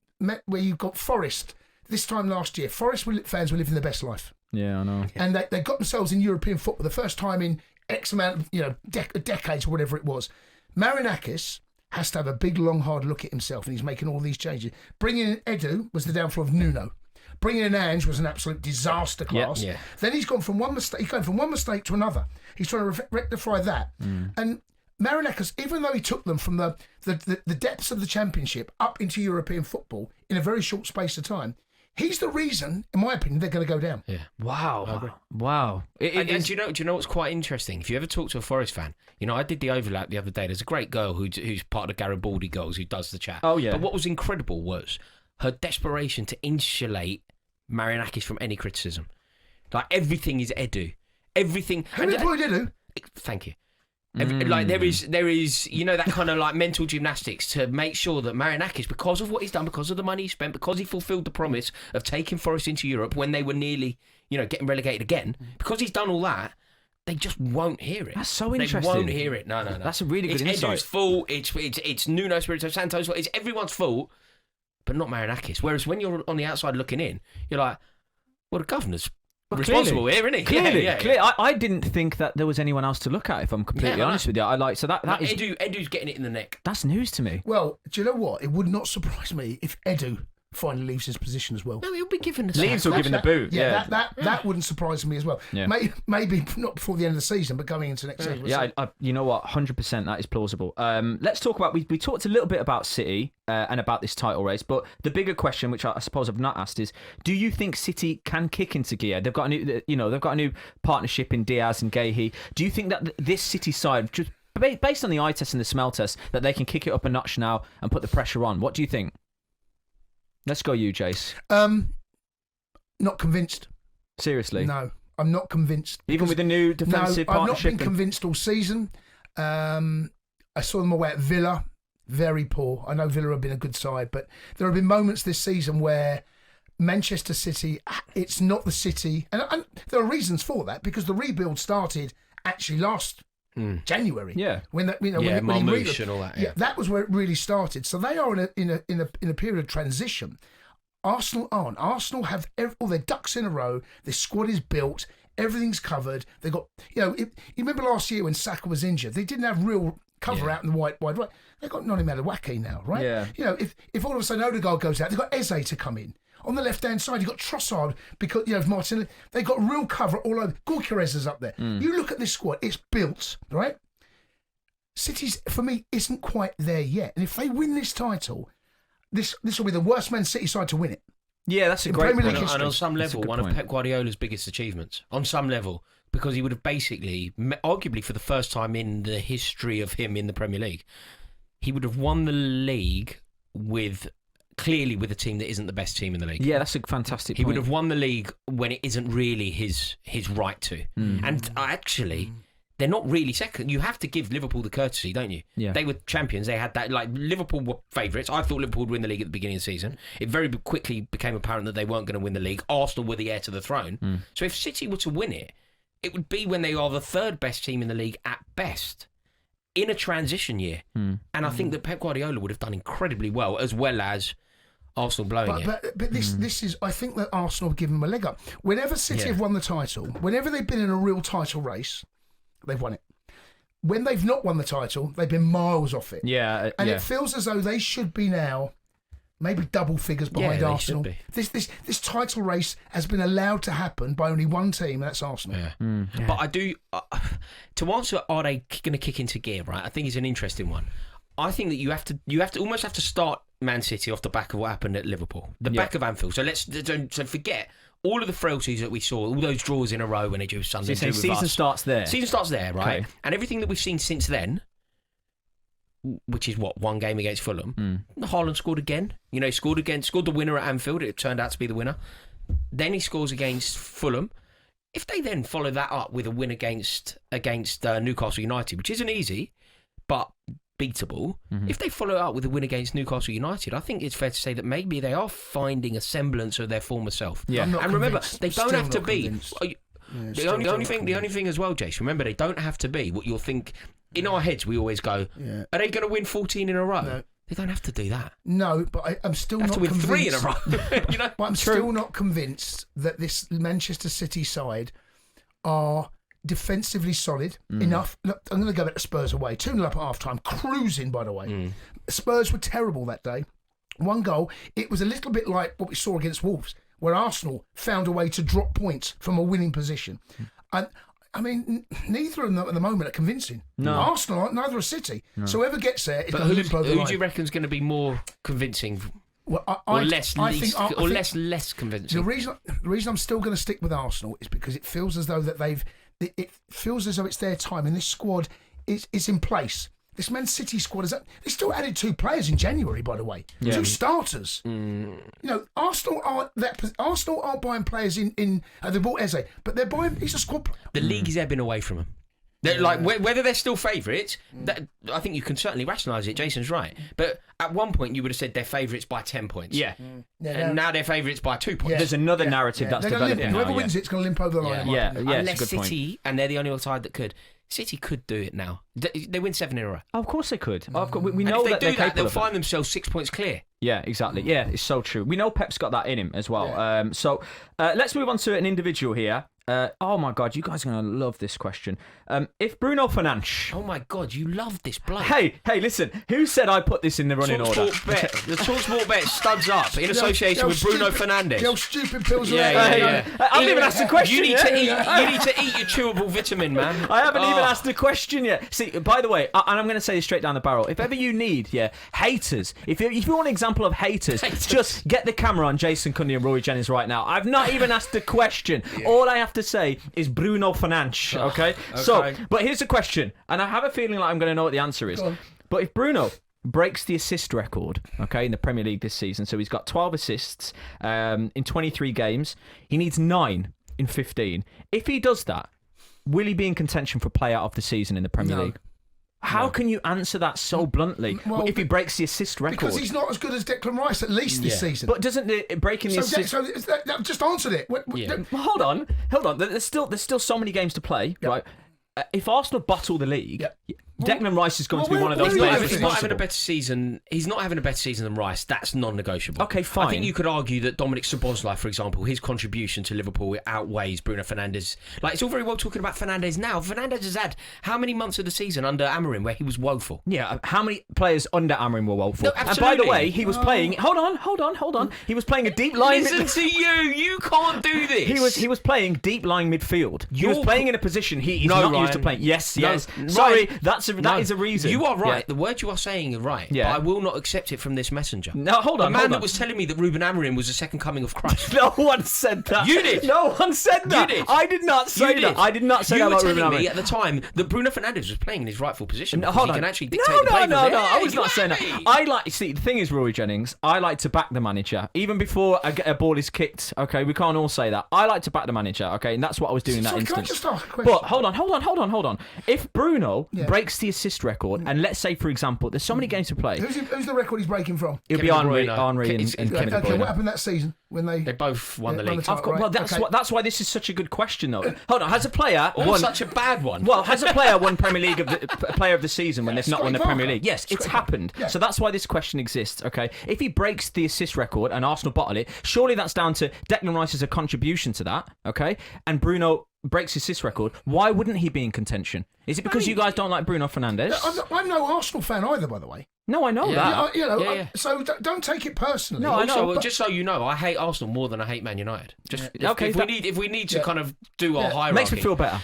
you've got Forest this time last year, Forest fans were living their best life. Yeah, I know. And they got themselves in European football the first time in X amount of decades or whatever it was. Marinakis has to have a big, long, hard look at himself, and he's making all these changes. Bringing in Edu was the downfall of Nuno. Bringing in Ange was an absolute disaster class. Yeah. Then he's gone from one mistake. He's going from one mistake to another. He's trying to rectify that. And Marinakis, even though he took them from the depths of the Championship up into European football in a very short space of time, he's the reason, in my opinion, they're going to go down. Yeah. Wow. Wow. And do you know what's quite interesting? If you ever talk to a Forest fan, I did the overlap the other day. There's a great girl who's part of the Garibaldi Girls who does the chat. Oh, yeah. But what was incredible was her desperation to insulate Marinakis from any criticism. Like, everything is Edu. Everything. Who employed Edu? Thank you. Like there is that kind of like mental gymnastics to make sure that Marinakis, because of what he's done, because of the money he spent, because he fulfilled the promise of taking Forest into Europe when they were nearly getting relegated again, because he's done all that, they just won't hear it. That's so interesting. They won't hear it. No. That's a really good insight. It's Edu's fault. It's Nuno Espirito Santo's fault. It's everyone's fault, but not Marinakis. Whereas when you're on the outside looking in, you're like, well, the governor's responsible here, isn't he? Clearly. Yeah. I didn't think that there was anyone else to look at, if I'm completely honest with you. Edu's getting it in the neck. That's news to me. Well, do you know what? It would not surprise me if Edu finally leaves his position as well. No, he'll be given the Leaves or given the boot. Yeah, that wouldn't surprise me as well. Yeah. Maybe not before the end of the season, but going into next season. Yeah, you know what? 100% that is plausible. Let's talk about. We talked a little bit about City and about this title race, but the bigger question, which I suppose I've not asked, is: do you think City can kick into gear? They've got a new partnership in Diaz and Guehi. Do you think that this City side, just based on the eye test and the smell test, that they can kick it up a notch now and put the pressure on? What do you think? Let's go, you, Jace. Not convinced. Seriously? No, I'm not convinced. Even with the new defensive partnership? I've not been convinced all season. I saw them away at Villa. Very poor. I know Villa have been a good side, but there have been moments this season where Manchester City, it's not the City. And there are reasons for that, because the rebuild started actually last January. Yeah. When Molineux and all that. Yeah. That was where it really started. So they are in a period of transition. Arsenal aren't. Arsenal have all their ducks in a row. Their squad is built. Everything's covered. They got you remember last year when Saka was injured, they didn't have real cover out in the wide right. They got Noni Madueke now, right? Yeah. If all of a sudden Odegaard goes out, they've got Eze to come in. On the left-hand side, you've got Trossard, because, Martin, they've got real cover all over. Gyökeres is up there. You look at this squad, it's built, right? City's, for me, isn't quite there yet. And if they win this title, this will be the worst Man City side to win it. Yeah, that's a great point. And on some level, one of Pep Guardiola's biggest achievements. On some level, because he would have basically, arguably for the first time in the history of him in the Premier League, he would have won the league clearly with a team that isn't the best team in the league. Yeah, that's a fantastic point. He would have won the league when it isn't really his right to. And actually, they're not really second. You have to give Liverpool the courtesy, don't you? Yeah. They were champions. They had that, Liverpool were favourites. I thought Liverpool would win the league at the beginning of the season. It very quickly became apparent that they weren't going to win the league. Arsenal were the heir to the throne. So if City were to win it, it would be when they are the third best team in the league at best, in a transition year. And I think that Pep Guardiola would have done incredibly well as Arsenal blowing it. But this is, I think that Arsenal have given them a leg up. Whenever City have won the title, whenever they've been in a real title race, they've won it. When they've not won the title, they've been miles off it. Yeah, and it feels as though they should be now maybe double figures behind Arsenal. This title race has been allowed to happen by only one team, and that's Arsenal. Yeah. But I do, to answer, are they going to kick into gear? Right, I think it's an interesting one. I think that you have to almost have to start Man City off the back of what happened at Liverpool, the back of Anfield. So don't forget all of the frailties that we saw, all those draws in a row when they drew Sunderland. So season starts there. Season starts there, right? Okay. And everything that we've seen since then, which is one game against Fulham. Haaland scored again. Scored the winner at Anfield. It turned out to be the winner. Then he scores against Fulham. If they then follow that up with a win against Newcastle United, which isn't easy, but beatable. If they follow it up with a win against Newcastle United, I think it's fair to say that maybe they are finding a semblance of their former self. Yeah. And remember, they don't have to be. The only thing as well, Jace. Remember, they don't have to be what you'll think. In our heads, we always go, "Are they going to win 14 in a row?" No. They don't have to do that. No, but I'm still they have not to win convinced. 3 in a row. But I'm still not convinced that this Manchester City side are defensively solid enough. Look, I'm going to go back to Spurs away. 2-0 up at half-time. Cruising, by the way. Spurs were terrible that day. 1 goal. It was a little bit like what we saw against Wolves, where Arsenal found a way to drop points from a winning position. And I mean, neither of them at the moment are convincing. No. Arsenal aren't, neither are City. So whoever gets there is But going to limp over the who line. do you reckon is going to be more convincing, Well, or less The convincing? reason I'm still going to stick with Arsenal is because it feels as though that it feels as though it's their time, and this squad is in place. This Man City squad they still added 2 players in January, by the way, 2 starters. You know, Arsenal aren't buying players in they bought Eze, but they're buying. He's a squad player. The league is ebbing away from them. Like whether they're still favourites, I think you can certainly rationalise it. Jason's right, but at one point you would have said they're favourites by 10 points. Yeah. And now they're favourites by 2 points. There's another narrative that's They're gonna developing limp. now. Whoever wins it's going to limp over the line. Yeah, Unless it's a good City, and they're the only side that could. City could do it now. They win 7 in a row. Oh, of course they could. Of course, we And know if that they they're do that, capable they'll of it. find themselves 6 points clear. Yeah, exactly. Yeah, it's so true. We know Pep's got that in him as well. So let's move on to an individual here. Oh my God, you guys are going to love this question. If Bruno Fernandes... Oh my God, you love this bloke. Hey, listen, who said I put this in the running order? The talkSPORT bet studs up in association with Bruno Fernandes. The old stupid pills. Yeah. I haven't even asked the question You need yet. to eat your chewable vitamin, man. I haven't even asked the question yet. See, by the way, and I'm going to say this straight down the barrel. If ever you need, haters, if you want an example of haters, just get the camera on Jason Cundy and Rory Jennings right now. I've not even asked the question. All I have to say is Bruno Fernandes, okay? So, but here's the question, and I have a feeling like I'm going to know what the answer is. But if Bruno breaks the assist record, okay, in the Premier League this season, so he's got 12 assists in 23 games, he needs 9 in 15. If he does that, will he be in contention for player of the season in the Premier League? How can you answer that so bluntly if he breaks the assist record? Because he's not as good as Declan Rice, at least this season. But doesn't the breaking the assist... So that just answered it. Hold on. There's still so many games to play, right? If Arsenal bottle the league, Declan Rice is going to be one of those players. He's not having a better season. He's not having a better season than Rice. That's non-negotiable. Okay, fine. I think you could argue that Dominic Szoboszlai, for example, his contribution to Liverpool outweighs Bruno Fernandes. Like, it's all very well talking about Fernandes now. Fernandes has had how many months of the season under Amorim where he was woeful? Yeah, how many players under Amorim were woeful? No, and by the way, he was playing. Hold on. He was playing a deep line. Listen to you. You can't do this. He was playing deep line midfield. He was playing in a position he's not used to playing. Yes. Sorry, that is a reason. You are right. The word you are saying is right. Yeah. But I will not accept it from this messenger. No, hold on. A man that was telling me that Ruben Amorim was the second coming of Christ. No one said that. You did. No one said that. You did. I did not say that. I did not say that about Ruben You were telling Amorim. me at the time that Bruno Fernandes was playing in his rightful position. No, hold he on. can actually dictate the play. No. I was You not saying that. See, the thing is, Rory Jennings, I like to back the manager. Even before a ball is kicked, okay? We can't all say that. I like to back the manager, okay? And that's what I was doing in that instance. Can I just ask a question? But hold on. If Bruno breaks the assist record, and let's say, for example, there's so many games to play. Who's the record he's breaking from? It'll be Henry and Kevin De Bruyne. What happened that season when they both won the league? Well, that's why this is such a good question, though. Hold on, has a player or such a bad one? Well, has a player won Premier League Player of the Season when they've not won the Premier League? Yes, it's happened. So that's why this question exists. Okay, if he breaks the assist record and Arsenal bottle it, surely that's down to Declan Rice as a contribution to that. Okay, and Bruno breaks his assist record. Why wouldn't he be in contention? Is it because you guys don't like Bruno Fernandes? I'm no Arsenal fan either, by the way. No, I know that. So don't take it personally. No, I know. Also, just so you know, I hate Arsenal more than I hate Man United. If we need to kind of do our hierarchy, makes me feel better.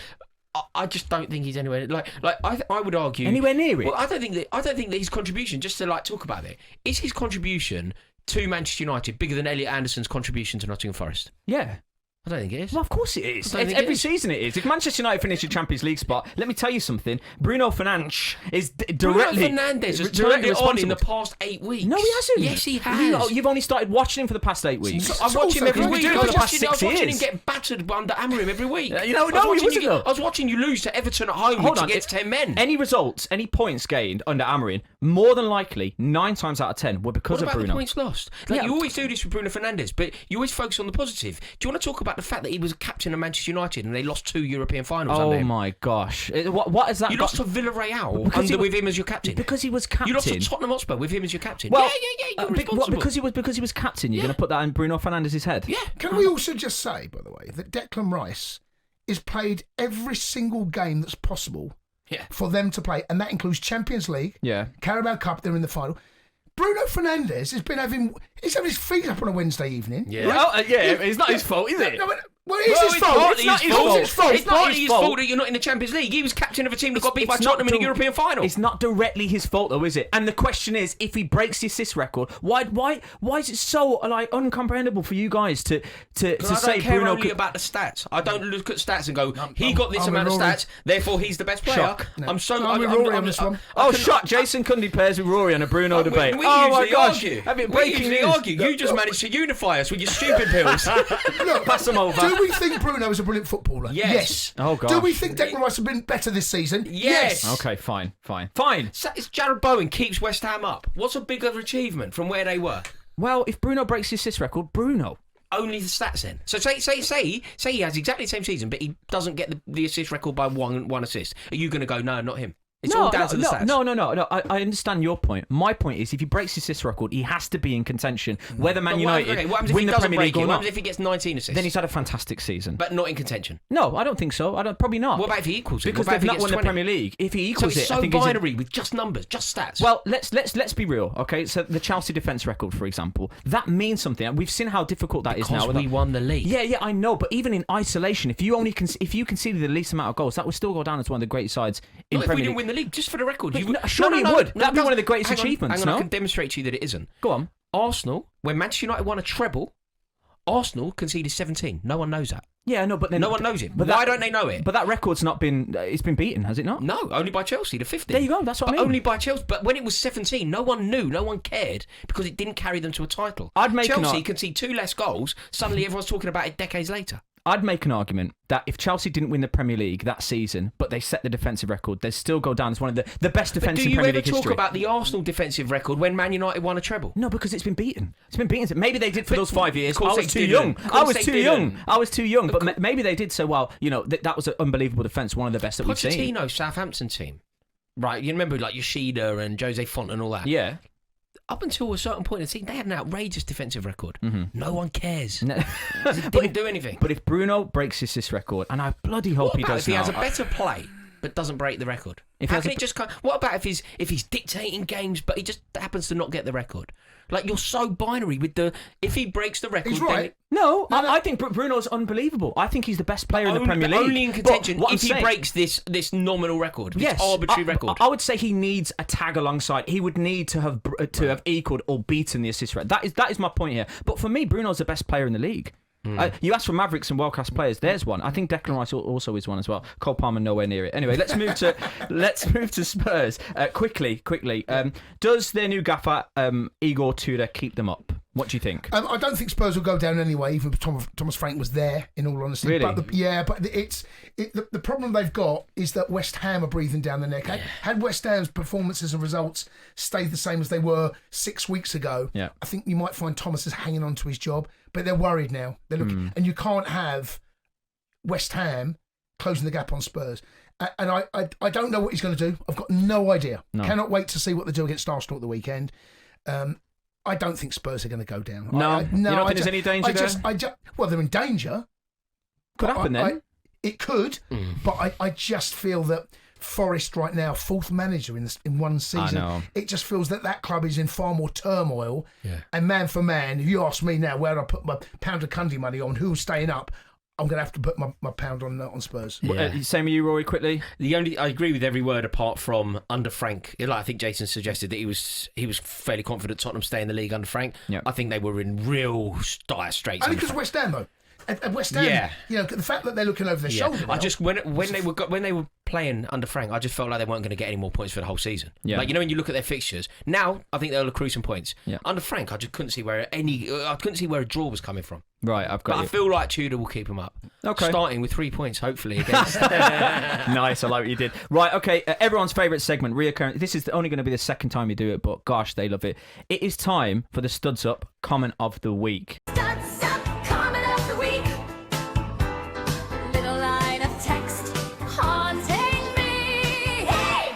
I just don't think he's anywhere like I would argue anywhere near it. Well, I don't think that his contribution, just to talk about it, is his contribution to Manchester United bigger than Elliot Anderson's contribution to Nottingham Forest? Yeah. I don't think it is. Well, of course it is. Every season it is. If Manchester United finish a Champions League spot, let me tell you something. Bruno Fernandes is directly... Bruno Fernandes has turned it on in the past 8 weeks. No, he hasn't. Yes, he has. You've only started watching him for the past 8 weeks. I watch him every week. I was watching him get battered under Amorim every week. He wasn't, though. I was watching you lose to Everton at home, which against 10 men. Any results, any points gained under Amorim, more than likely, 9 times out of 10 were because of Bruno. What about the points lost? You always do this with Bruno Fernandes, but you always focus on the positive. Do you want to talk about the fact that he was captain of Manchester United and they lost 2 European finals under him? Oh my gosh. What is that? You lost to Villarreal with him as your captain. Because he was captain. You lost to Tottenham Hotspur with him as your captain. Well, you're responsible. Because he was captain, you're going to put that in Bruno Fernandes' head? Yeah. Can we also just say, by the way, that Declan Rice is played every single game that's possible for them to play, and that includes Champions League, Carabao Cup, they're in the final. Bruno Fernandes has been having his feet up on a Wednesday evening. Yeah, it's not his fault, is it? No, Well, it's his fault. It's not his fault. It's It's not partly his his fault. fault that you're not in the Champions League. He was captain of a team that got beat by It's not Tottenham in the dir- European final. It's not directly his fault, though, is it? And the question is, if he breaks the assist record, why is it so like uncomprehendable for you guys to I say don't care Bruno only could... about the stats. I don't look at stats and go, he got this I'm amount of with Rory. stats, therefore he's the best player. Shock. I'm so. I'm with Rory on this one. Shock! Jason Cundy pairs with Rory on a Bruno debate. We Oh my usually gosh! argue. I mean, We breaking usually news. argue. You just managed to unify us with your stupid pills. Look, Pass them over. do we think Bruno is a brilliant footballer? Yes. Oh, gosh. Do we think Declan Rice has been better this season? Yes. Okay, fine. So it's Jared Bowen keeps West Ham up. What's a bigger achievement from where they were? Well, if Bruno breaks his assist record, Bruno. Only the stats then. So say he has exactly the same season, but he doesn't get the assist record by one assist. Are you going to go, no, not him? It's all down to the stats. No. I understand your point. My point is, if he breaks his assist record, he has to be in contention. Whether Man United what happens if win he the doesn't Premier break League it? or What not, happens if he gets 19 assists? then he's had a fantastic season. But not in contention. No, I don't think so. Probably not. What about if he equals it? Because What about they've if he not won gets the 20? Premier League. If he So equals it's it, I so think he's in- binary with just numbers, just stats. Well, let's be real, okay? So the Chelsea defence record, for example, that means something. And we've seen how difficult that is now. because we won the league. Yeah, I know. But even in isolation, if you conceded the least amount of goals, that would still go down as one of the great sides in Not if we Premier didn't League. win the league, just for the record. Surely it would. That'd be one of the greatest Hang on, achievements, hang on, no? I can demonstrate to you that it isn't. Go on. Arsenal, when Manchester United won a treble, Arsenal conceded 17. No one knows that. Yeah, no, but then No one knows it. But Why that- don't they know it? But that record's not been. It's been beaten, has it not? No, only by Chelsea, the 50. There you go. That's what I But mean. only by Chelsea. But when it was 17, no one knew, no one cared because it didn't carry them to a title. I'd make an Chelsea ar- concede 2 less goals. Suddenly, everyone's talking about it decades later. I'd make an argument that if Chelsea didn't win the Premier League that season, but they set the defensive record, they'd still go down as one of the best But defence do in you Premier ever League talk history. about the Arsenal defensive record when Man United won a treble? No, because it's been beaten. It's been beaten. Maybe they did for But those 5 years. of course I was they too didn't. young. Of I course was they too didn't. young. I was too young. But maybe they did. So, well, that was an unbelievable defence, one of the best that we've seen. Pochettino's Southampton team, right? You remember like Yoshida and Jose Font and all that. Yeah. Up until a certain point in the season, they had an outrageous defensive record. No one cares. No. It didn't do anything. But if Bruno breaks his assist record, and I bloody hope What he about does if he now. has a better play but doesn't break the record? If he How has can a- it just come? What about if he's dictating games but he just happens to not get the record? Like you're so binary with the if he breaks the record, He's then right. No, I think Bruno's unbelievable. I think he's the best player in the Premier League. Only in contention But what if I'm he saying- breaks this nominal record, this Yes, arbitrary record. I would say he needs a tag alongside. He would need to have equaled or beaten the assist rate. That is my point here. But for me, Bruno's the best player in the league. You asked for Mavericks and world-class players. There's one. I think Declan Rice also is one as well. Cole Palmer nowhere near it. Anyway, let's move to Spurs quickly. Does their new gaffer Igor Tudor keep them up? What do you think? I don't think Spurs will go down anyway. Even if Thomas Frank was there, in all honesty. Really? But the problem they've got is that West Ham are breathing down the neck. Had West Ham's performances and results stayed the same as they were 6 weeks ago, Yeah. I think you might find Thomas is hanging on to his job. But they're worried now. They're looking, and you can't have West Ham closing the gap on Spurs. And I don't know what he's going to do. I've got no idea. No. Cannot wait to see what they do against Arsenal at the weekend. I don't think Spurs are going to go down. No? no. You don't think there's any danger there? Well, they're in danger. Could happen then. It could, but I just feel that Forest right now, 4th manager in one season. know. It just feels that club is in far more turmoil. Yeah. And man for man, if you ask me now where I put my pound of Cundy money on, who's staying up, I'm going to have to put my pound on Spurs. Yeah. Same with you, Rory, quickly? I agree with every word apart from under Frank. Like I think Jason suggested that he was fairly confident Tottenham stay in the league under Frank. Yep. I think they were in real dire straits. Only under because Frank. West Ham, though. At West Ham, Yeah. the fact that they're looking over their shoulder now, I just when they were playing under Frank, I just felt like they weren't going to get any more points for the whole season. Yeah. Like when you look at their fixtures now, I think they'll accrue some points. Yeah. Under Frank, I just couldn't see where a draw was coming from. Right, I've got But you. I feel like Tudor will keep them up. Okay. Starting with 3 points, hopefully against. Nice, I like what you did. Right, okay, everyone's favourite segment, reoccurring. This is only going to be the second time you do it, but gosh, they love it. It is time for the Studs Up comment of the week. Studs up, comment of the week. Little line of text haunting me. Hey!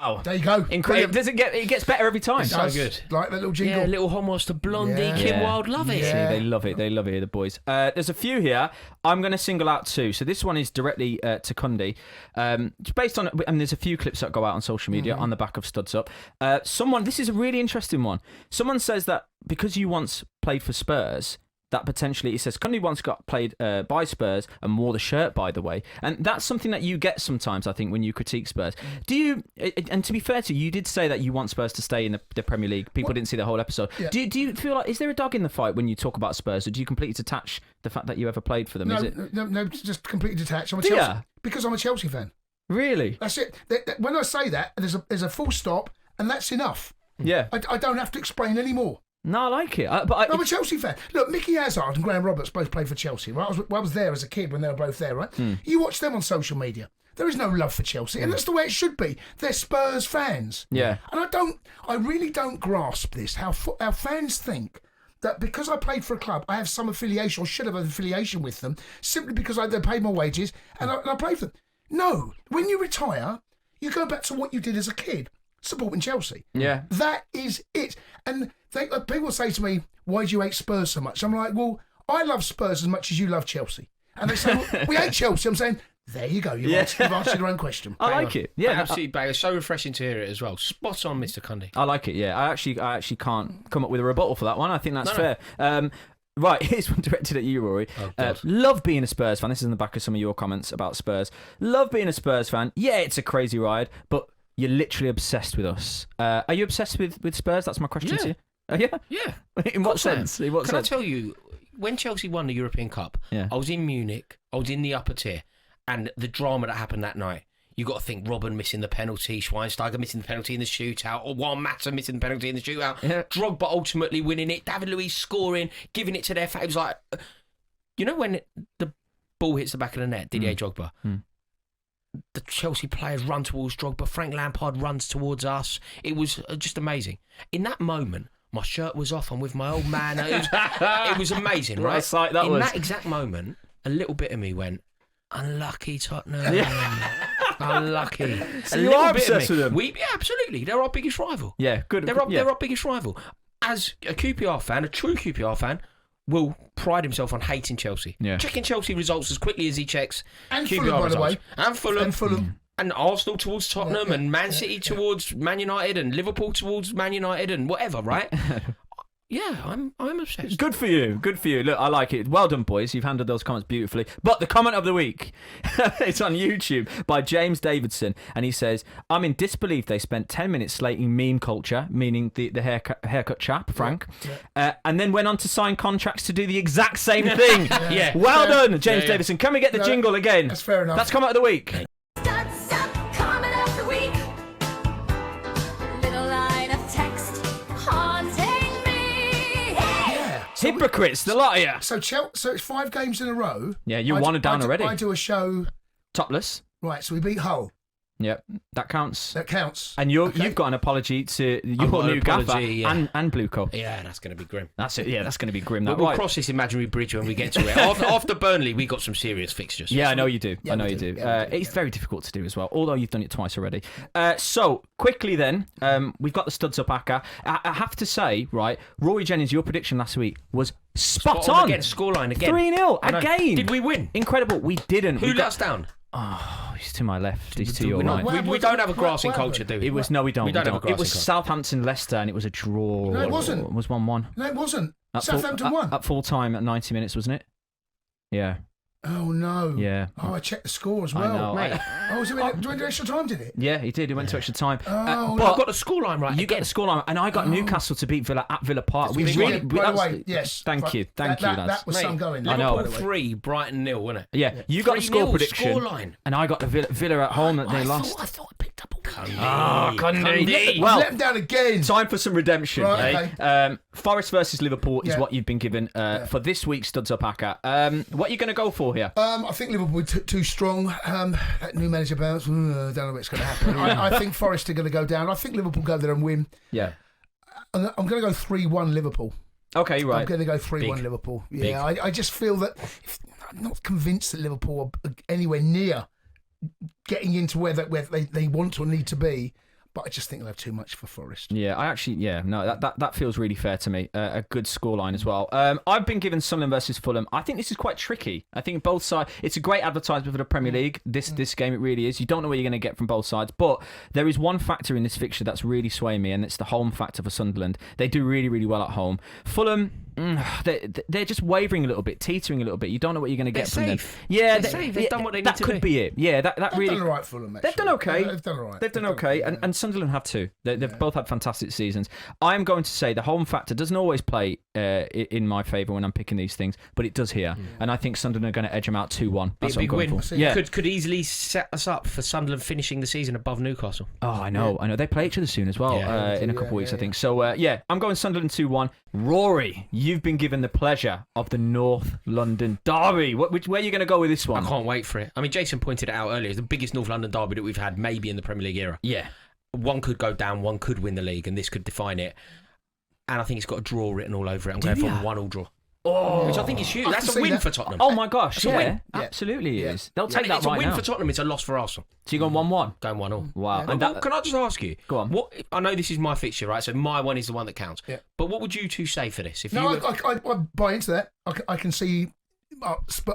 Oh, there you go. incredible! It gets better every time. It does. good. Like that little jingle. Yeah, little homage to Blondie, Yeah. Kim Wilde, love it. Yeah. See, they love it. They love it, the boys. There's a few here. I'm going to single out 2. So this one is directly to Cundy. It's based on, and there's a few clips that go out on social media on the back of Studs Up. This is a really interesting one. Someone says that because you once played for Spurs, that potentially, he says, Cundy once got played by Spurs and wore the shirt, by the way. And that's something that you get sometimes, I think, when you critique Spurs. Do you, and to be fair to you, you did say that you want Spurs to stay in the Premier League. People didn't see the whole episode. Yeah. Do you feel like, is there a dog in the fight when you talk about Spurs, or do you completely detach the fact that you ever played for them? No, just completely detached. I'm a Chelsea, because I'm a Chelsea fan. Really? That's it. When I say that, there's a full stop, and that's enough. Yeah. I don't have to explain any more. No, I like it. I'm a Chelsea fan. Look, Mickey Hazard and Graham Roberts both played for Chelsea, right? I was there as a kid when they were both there, right? You watch them on social media. There is no love for Chelsea, and that's the way it should be. They're Spurs fans. Yeah. And I really don't grasp this, how fans think that because I played for a club, I have some affiliation, or should have an affiliation with them, simply because they paid my wages, and I played for them. No. When you retire, you go back to what you did as a kid. Supporting Chelsea. Yeah. That is it. And people say to me, why do you hate Spurs so much? I'm like, well, I love Spurs as much as you love Chelsea. And they say, well, we hate Chelsea. I'm saying, there you go. You've answered your own question. I like it. Yeah. Absolutely, Banger. So refreshing to hear it as well. Spot on, Mr. Cundy. I like it, yeah. I actually can't come up with a rebuttal for that one. I think that's fair. Right, here's one directed at you, Rory. Love being a Spurs fan. This is in the back of some of your comments about Spurs. Love being a Spurs fan. Yeah, it's a crazy ride, but you're literally obsessed with us. Are you obsessed with Spurs? That's my question to you. Yeah? Yeah. In what sense? Can I tell you, when Chelsea won the European Cup, I was in Munich, I was in the upper tier, and the drama that happened that night, you got to think Robben missing the penalty, Schweinsteiger missing the penalty in the shootout, or Juan Mata missing the penalty in the shootout, Drogba ultimately winning it, David Luiz scoring, giving it to their fans. Like, you know when the ball hits the back of the net, Didier Drogba? The Chelsea players run towards Drogba, Frank Lampard runs towards us. It was just amazing. In that moment, my shirt was off. I'm with my old man. It was amazing, right? In that exact moment, a little bit of me went, unlucky Tottenham. Unlucky. So you are obsessed with them? Yeah, absolutely. They're our biggest rival. Yeah, good. They're our biggest rival. As a QPR fan, a true QPR fan, will pride himself on hating Chelsea. Yeah. Checking Chelsea results as quickly as he checks and QPR Fulham, results. By the way. And Fulham. And Arsenal towards Tottenham, and Man City towards Man United, and Liverpool towards Man United, and whatever, right? Yeah, I'm obsessed. Good for you. Look, I like it. Well done, boys. You've handled those comments beautifully. But the comment of the week, it's on YouTube by James Davidson, and he says, I'm in disbelief they spent 10 minutes slating meme culture, meaning the haircut chap, Frank, and then went on to sign contracts to do the exact same thing. Well done, James Davidson. Can we get the jingle again? That's fair enough. That's comment of the week. Hypocrites, the lot of you. So it's 5 games in a row. Yeah, you're one down already. I do a show topless. Right, so we beat Hull. Yep, that counts. And you've got an apology to your new gaffer and Blueco. Yeah, that's going to be grim. That's it. Yeah, that's going to be grim. We'll cross this imaginary bridge when we get to it. After Burnley, we got some serious fixtures. Yeah, I know you do. It's very difficult to do as well, although you've done it twice already. So, quickly then, we've got the studs up, Aka. I have to say, right, Rory Jennings, your prediction last week was spot on. Again, scoreline again. 3-0 again. Did we win? Incredible. We didn't. Who let us down? Oh, he's to my left. He's to your right. We don't have a grassing culture, do we? No, we don't. We don't have a grassing It was culture. Southampton Leicester, and it was a draw. No, it wasn't. It was 1-1. No, it wasn't. Southampton won. At full time at 90 minutes, wasn't it? Yeah. Oh, no. Yeah. Oh, I checked the score as well. I know. Mate. Was it during extra time, did it? Yeah, he did. He went to extra time. Oh, but I got the scoreline right. You get the scoreline, and I got Newcastle to beat Villa at Villa Park. By the way, yes. Thank you, lads. That was some going. I know. Liverpool 3, Brighton 0, wasn't it? Yeah, you got the score prediction, scoreline. and I got the Villa at home that they lost. I thought I picked up a Cundy. Well, let him down again. Time for some redemption. Right, okay. Forest versus Liverpool is what you've been given for this week's Studs Up Aka. What are you going to go for here? I think Liverpool too strong. That new manager bounce. I don't know what's going to happen. I think Forest are going to go down. I think Liverpool go there and win. Yeah. I'm going to go 3-1 Liverpool. Okay, right. I'm going to go 3-1 Liverpool. Yeah, I just feel that I'm not convinced that Liverpool are anywhere near getting into where they want or need to be but I just think they'll have too much for Forest. That feels really fair to me. A good scoreline as well. I've been given Sunderland versus Fulham. I think this is quite tricky. I think both sides. It's a great advertisement for the Premier League. This game, it really is. You don't know what you're going to get from both sides, but there is one factor in this fixture that's really swaying me, and it's the home factor for Sunderland. They do really, really well at home. Fulham, they're just wavering a little bit, teetering a little bit. You don't know what you're going to get from them. Yeah, they're safe. They've done what they need to do. That could be it. Yeah, that They've really. done all right, Fulham. Actually. They've done okay. They've done all right. They've done okay, and Sunderland have too. They've both had fantastic seasons. I'm going to say the home factor doesn't always play in my favour when I'm picking these things, but it does here. And I think Sunderland are going to edge them out 2-1. That's what I'm going win. for. Yeah. Could easily set us up for Sunderland finishing the season above Newcastle. Oh, I know. They play each other soon as well in a couple of weeks, I think. So, I'm going Sunderland 2-1. Rory, you've been given the pleasure of the North London derby. Where are you going to go with this one? I can't wait for it. I mean, Jason pointed it out earlier. It's the biggest North London derby that we've had maybe in the Premier League era. Yeah. One could go down, one could win the league, and this could define it. And I think it's got a draw written all over it. I'm going for 1-1 draw. Oh, which I think is huge. That's a win for Tottenham. Oh my gosh, That's a win. Absolutely it is. They'll take that right now. It's a win for Tottenham, it's a loss for Arsenal. So you're going 1-1? Going 1-1. Wow. And can I just ask you? Go on. I know this is my fixture, right? So my one is the one that counts. Yeah. But what would you two say for this? I buy into that. I can see.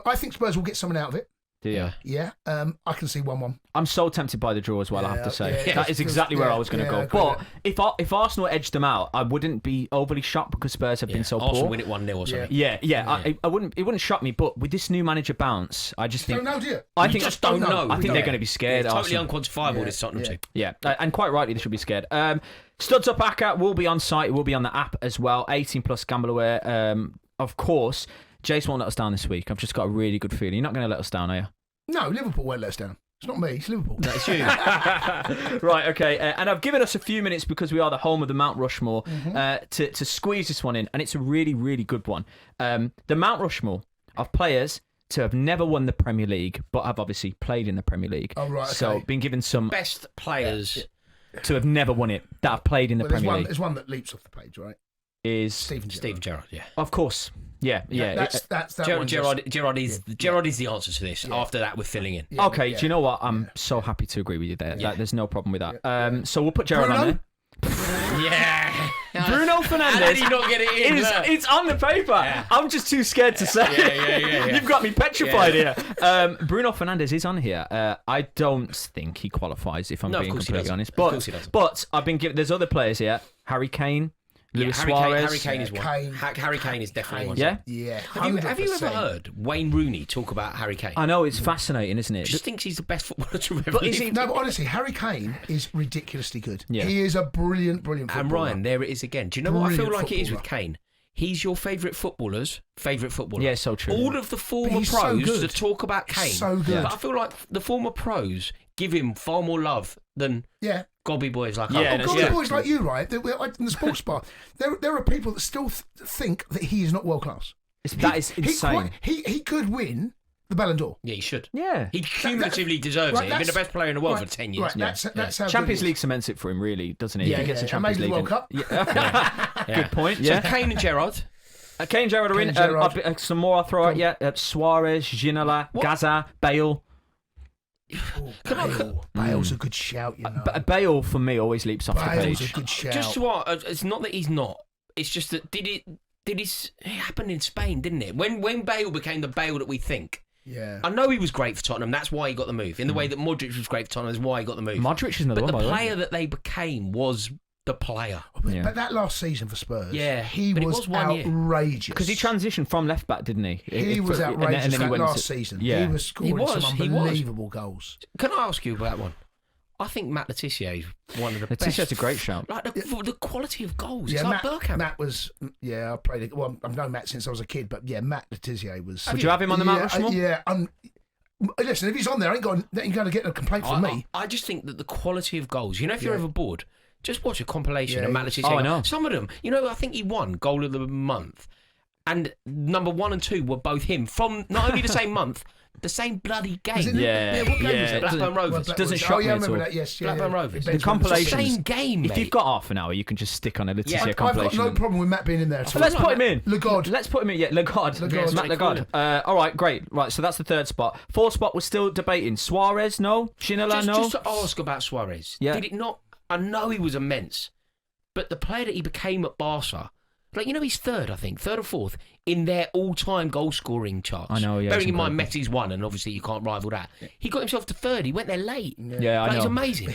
I think Spurs will get something out of it. Do you? Yeah. I can see 1-1. I'm so tempted by the draw as well, I have to say. Yeah, that is exactly where I was going to go. But if Arsenal edged them out, I wouldn't be overly shocked because Spurs have been so Arsenal poor. Win it 1-0 or something. Yeah. I wouldn't. It wouldn't shock me. But with this new manager bounce, I just think. Don't know, do you? I You just don't know. I think they're going to be scared. It's totally Arsenal. unquantifiable, this Tottenham team. Yeah, and quite rightly they should be scared. Studs Up Aka will be on site. It will be on the app as well. 18 plus gamble aware. Of course, Jace won't let us down this week. I've just got a really good feeling. You're not going to let us down, are you? No, Liverpool won't let us down. It's not me, it's Liverpool. That's you. Right, okay. And I've given us a few minutes because we are the home of the Mount Rushmore to squeeze this one in, and it's a really, really good one. The Mount Rushmore of players to have never won the Premier League, but have obviously played in the Premier League. Oh, right, okay. So been given some Best players to have never won it that have played in the Premier League. There's one that leaps off the page, right? Is Steven Gerrard, yeah. Of course. Yeah. That's that one. Gerrard is the answer to this. Yeah. After that, we're filling in. Yeah, okay, do you know what? I'm so happy to agree with you there. Like, there's no problem with that. So we'll put Gerrard on there. Yeah. Bruno Fernandes. How did he not get it in? It's on the paper. Yeah. I'm just too scared to say. Yeah. You've got me petrified here. Bruno Fernandes is on here. I don't think he qualifies, if I'm being completely honest. But I've been given. There's other players here. Harry Kane. Luis Suarez. Harry Kane is one. Harry Kane is definitely one. Yeah? Yeah. Have you ever heard Wayne Rooney talk about Harry Kane? I know, it's fascinating, isn't it? Just thinks he's the best footballer to ever live. No, but honestly, Harry Kane is ridiculously good. Yeah. He is a brilliant footballer. And Ryan, there it is again. Do you know what I feel like it is with Kane? He's your favourite footballer's favourite footballer. Yeah, so true. All of the former pros that talk about Kane. So good. But I feel like the former pros give him far more love than gobby boys like us. Gobby boys like you, right? In the sports bar, there are people that still think that he is not world class. That is insane. He could win the Ballon d'Or. Yeah, he should. Yeah. He cumulatively deserves it. He's been the best player in the world for 10 years. Right, that's how Champions League cements it for him, really, doesn't it? Yeah, he gets the Champions League. World Cup. Good point. So Kane and Gerrard. Kane and Gerrard are in. Some more I'll throw out. Suarez, Ginola, Gaza, Bale. Bale's a good shout, you know. Bale, for me, always leaps off the page. Bale's a good shout. Just what? It's not that he's not. It's just that it happened in Spain, didn't it? When Bale became the Bale that we think. Yeah. I know he was great for Tottenham. That's why he got the move. In the way that Modric was great for Tottenham, is why he got the move. Modric is another one, by the way. But the player that they became was the player. But that last season for Spurs, he was 1 year. outrageous. Because he transitioned from left back, didn't he? He was outrageous that last season. Yeah. He was scoring some unbelievable goals. Can I ask you about one? I think Matt Le Tissier is one of the best. Letizier's a great shout. Like the quality of goals. It's like Bergkamp. Matt was, I played it. Well, I've known Matt since I was a kid, but Matt Le Tissier was. Would you have him on the Mount Rushmore? Listen, if he's on there, I ain't going to get a complaint from me. I just think that the quality of goals, if you're ever bored, just watch a compilation of Matt Le Tissier. Oh, I know. Some of them, I think he won Goal of the Month. And number 1 and 2 were both him from not only the same month, the same bloody game. What game was it? Blackburn Rovers. Doesn't shock me I at remember all. that, yes. Blackburn Rovers. The compilation. Same game, mate. If you've got half an hour, you can just stick on a Le Tissier I've compilation. got no problem with Matt being in there. Let's put him in. Legod. Let's put him in. Yeah, Legod. Matt Legod. All right, great. Right, so that's the third spot. Fourth spot, we're still debating. Suarez, no. Ginola, no. Just to ask about Suarez. Yeah. Did it not I know he was immense, but the player that he became at Barca, like, he's third or fourth in their all-time goal-scoring charts. I know, yeah. Bearing in it's mind Messi's one, and obviously you can't rival that. He got himself to third. He went there late. Yeah, I That was know. amazing.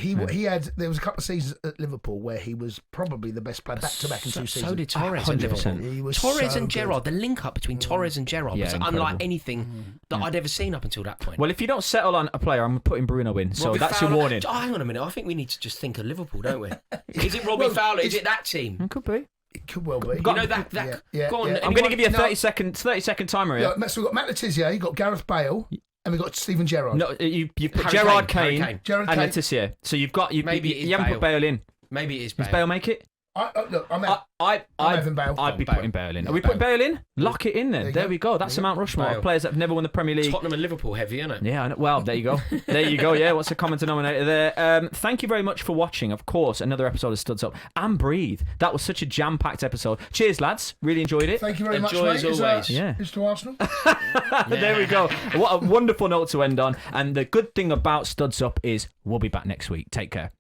There was a couple of seasons at Liverpool where he was probably the best player back-to-back in 2 seasons. So did Torres at 100%. Liverpool. He was Torres so and good. Gerrard, the link-up between Torres and Gerrard Yeah, was incredible. unlike anything that I'd ever seen up until that point. Well, if you don't settle on a player, I'm putting Bruno in. So Robbie that's Fowler, your warning. Oh, hang on a minute. I think we need to just think of Liverpool, don't we? Is it Robbie Fowler? Is it that team? It could be. It could well be. You know that. Go on. yeah. I'm going to give you a anyone- 30-second timer here. Yeah, so we've got Matt Letizia, you've got Gareth Bale, and we've got Steven Gerrard. No, you've put Harry Gerard Kane, Kane, Harry Kane. Gerard and Kane. Letizia. So you've got Maybe it is you haven't put Bale in. Maybe it is Does Bale. Bale make it? I'm having Bale. I'd be Bale. putting Bale in. Yeah, Are we putting Bale in? Lock it in then. There you There go. we go. That's the Mount Rushmore Bale. of players that have never won the Premier League. Tottenham and Liverpool heavy, isn't it? Yeah, I know. Well, there you go. There you go. Yeah, what's the common denominator there? Thank you very much for watching. Of course, another episode of Studs Up and Breathe. That was such a jam-packed episode. Cheers, lads. Really enjoyed it. Thank you very much, Enjoy mate. as always. Yeah. Is to Arsenal. There we go. What a wonderful note to end on. And the good thing about Studs Up is we'll be back next week. Take care.